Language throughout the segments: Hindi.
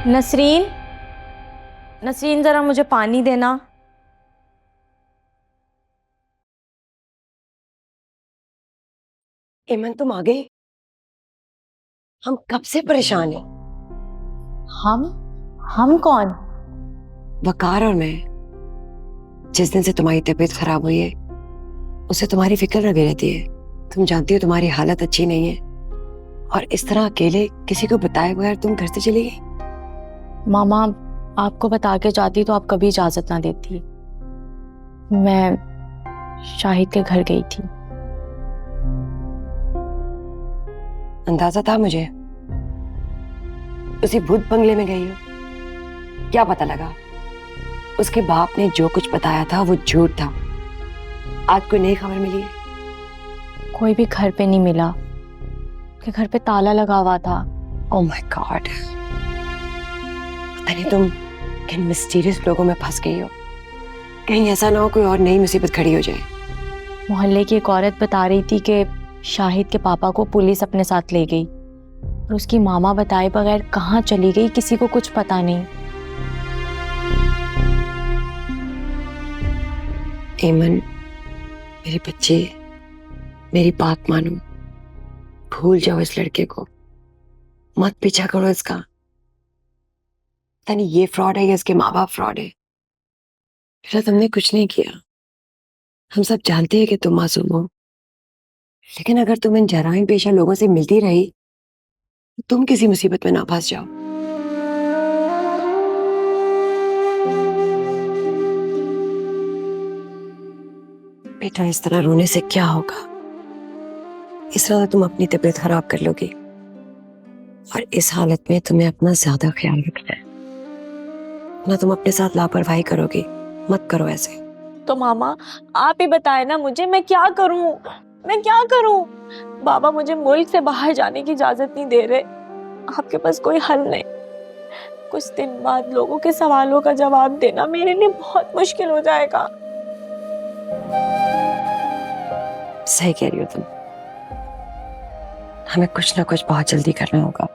नसरीन, नसरीन जरा मुझे पानी देना। एमन तुम आ गई। हम कब से परेशान हैं। हम कौन? वकार और मैं, जिस दिन से तुम्हारी तबीयत खराब हुई है उससे तुम्हारी फिक्र लगी रहती है। तुम जानती हो तुम्हारी हालत अच्छी नहीं है और इस तरह अकेले किसी को बताए बगैर तुम घर से चली गई। मामा, आपको बता के जाती तो आप कभी इजाजत ना देती। मैं शाहिद के घर गई थी। अंदाजा था मुझे, उसी भूत बंगले में गई हो। क्या पता लगा उसके बाप ने जो कुछ बताया था वो झूठ था। आज कोई नई खबर मिली है? कोई भी घर पे नहीं मिला, के घर पे ताला लगा हुआ था। ओह माय गॉड, पता नहीं तुम किन मिस्टीरियस लोगों में फंस गई हो। कहीं ऐसा ना हो कोई और नई मुसीबत खड़ी हो जाए। मोहल्ले की एक औरत बता रही थी कि शाहिद के पापा को पुलिस अपने साथ ले गई और उसकी मामा बताए बगैर कहाँ चली गई किसी को कुछ पता नहीं। एमन, मेरी बच्ची, मेरी बात मानो, भूल जाओ इस लड़के को, मत पीछा करो इसका। पता नहीं ये फ्रॉड है या इसके माँ बाप फ्रॉड है। बेटा तुमने कुछ नहीं किया, हम सब जानते हैं कि तुम मासूम हो, लेकिन अगर तुम इन जराइम पेशा लोगों से मिलती रही तो तुम किसी मुसीबत में ना फंस जाओ। बेटा इस तरह रोने से क्या होगा। इस तरह तुम अपनी तबीयत खराब कर लोगी और इस हालत में तुम्हें अपना ज्यादा ख्याल रखना है ना। तुम अपने साथ लापरवाही करोगी, मत करो ऐसे। तो मामा आप ही बताए ना मुझे, मैं क्या करूं? मैं क्या करूं? बाबा मुझे मुल्क से बाहर जाने की इजाजत नहीं दे रहे। आपके पास कोई हल नहीं? कुछ दिन बाद लोगों के सवालों का जवाब देना मेरे लिए बहुत मुश्किल हो जाएगा। सही कह रही हो तुम, हमें कुछ ना कुछ बहुत जल्दी करना होगा।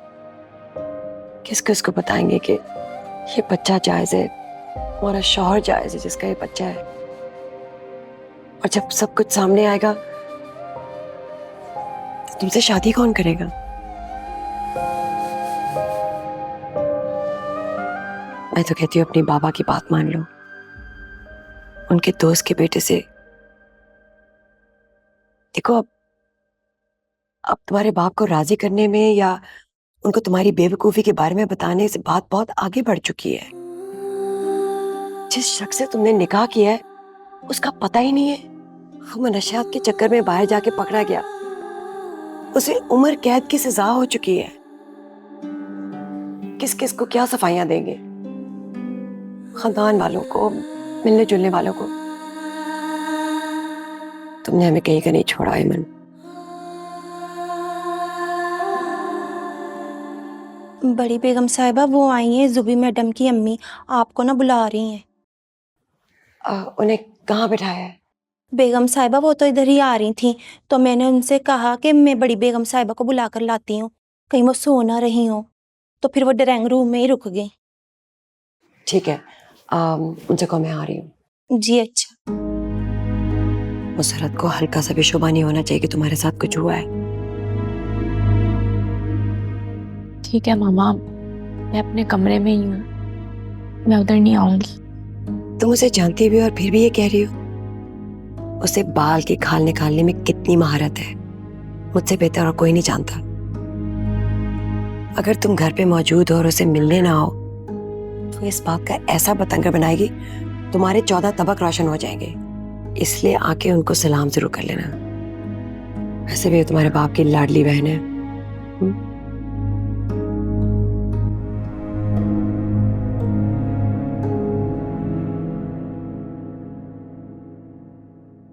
किस किस को बताएंगे कि ये बच्चा जायज है, हमारा शौहर जायज है जिसका ये बच्चा है। और जब सब कुछ सामने आएगा तो तुमसे शादी कौन करेगा? मैं तो कहती हूँ अपनी बाबा की बात मान लो, उनके दोस्त के बेटे से। देखो अब तुम्हारे बाप को राजी करने में या उनको तुम्हारी बेवकूफी के बारे में बताने से बात बहुत आगे बढ़ चुकी है। जिस शख्स से तुमने निकाह किया है उसका पता ही नहीं है, वो नशात के चक्कर में बाहर जाके पकड़ा गया, उसे उम्र कैद की सजा हो चुकी है। किस किस को क्या सफाइयां देंगे? खानदान वालों को, मिलने जुलने वालों को। तुमने हमें कहीं का नहीं छोड़ा ऐमन। बड़ी बेगम साहिबा वो आई हैं, जुबी मैडम की अम्मी आपको ना बुला रही हैं। उन्हें कहाँ बिठाया है? बेगम साहिबा वो तो इधर ही आ रही थी, तो मैंने उनसे कहा कि मैं बड़ी बेगम साहिबा को बुला कर लाती हूँ, कहीं वो सो ना रही हो। तो फिर वो ड्राइंग रूम में ही रुक गई। ठीक है, उनसे कहो मैं आ रही हूँ। जी अच्छा। मुसरत को हल्का सा भी शुबा नहीं होना चाहिए कि तुम्हारे साथ कुछ हुआ है। ठीक है मामा, मैं अपने कमरे में ही हूँ, मैं उधर नहीं आऊंगी। तुम उसे जानती भी हो और फिर भी ये कह रही हो? उसे बाल की खाल निकालने में कितनी महारत है, मुझसे बेहतर और कोई नहीं जानता। अगर तुम घर पे मौजूद हो और उसे मिलने ना हो तो इस बात का ऐसा बतंगड़ बनाएगी तुम्हारे 14 तबक रोशन हो जाएंगे। इसलिए आके उनको सलाम जरूर कर लेना। वैसे भी तुम्हारे बाप की लाडली बहन है।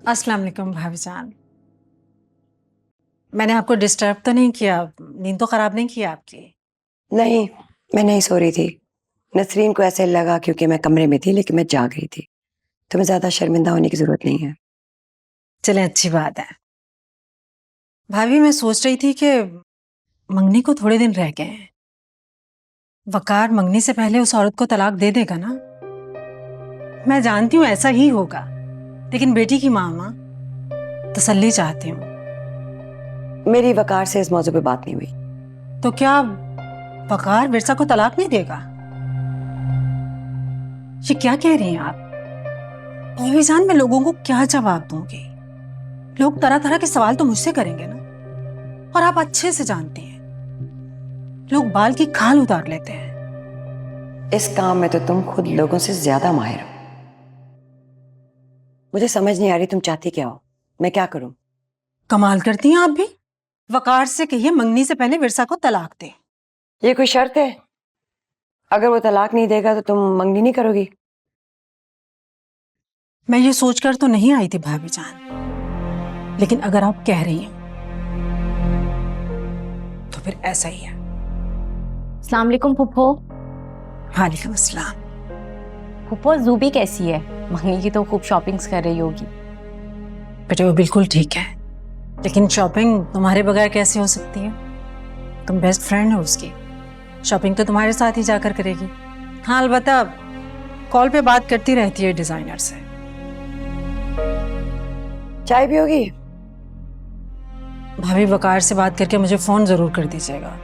अस्सलाम वालेकुम भाईजान। मैंने आपको डिस्टर्ब तो नहीं किया? नींद तो खराब नहीं की आपकी? नहीं, मैं नहीं सो रही थी। नसरीन को ऐसे लगा क्योंकि मैं कमरे में थी, लेकिन मैं जाग रही थी। तुम्हें ज्यादा शर्मिंदा होने की जरूरत नहीं है। चले अच्छी बात है। भाभी मैं सोच रही थी कि मंगनी को थोड़े दिन रह गए हैं, वकार मंगनी से पहले उस औरत को तलाक दे देगा ना। मैं जानती हूँ ऐसा ही होगा, लेकिन बेटी की माँ ना, तसल्ली चाहती हूँ। मेरी वकार से इस मौजू पे बात नहीं हुई। तो क्या वकार विरसा को तलाक नहीं देगा? ये क्या कह रही हैं आप? भाभी जान, मैं लोगों को क्या जवाब दूंगी? लोग तरह तरह के सवाल तो मुझसे करेंगे ना, और आप अच्छे से जानती हैं लोग बाल की खाल उतार लेते हैं। इस काम में तो तुम खुद लोगों से ज्यादा माहिर हो। मुझे समझ नहीं आ रही तुम चाहती क्या हो, मैं क्या करूं? कमाल करती हैं आप भी। वकार से कहिए मंगनी से पहले विरसा को तलाक दे। ये कोई शर्त है? अगर वो तलाक नहीं देगा तो तुम मंगनी नहीं करोगी? मैं ये सोचकर तो नहीं आई थी भाभी जान, लेकिन अगर आप कह रही हैं तो फिर ऐसा ही है। अस्सलाम वालेकुम फुप्पो। वालेकुम अस्सलाम। फुप्पो, जूबी कैसी है? मंगनी की तो खूब शॉपिंग्स कर रही होगी। बेटे वो बिल्कुल ठीक है, लेकिन शॉपिंग तुम्हारे बगैर कैसे हो सकती है? तुम बेस्ट फ्रेंड हो उसकी, शॉपिंग तो तुम्हारे साथ ही जाकर करेगी। हाँ, अलबत्ता कॉल पे बात करती रहती है डिजाइनर से। चाय पियोगी? भाभी वकार से बात करके मुझे फोन जरूर कर दीजिएगा।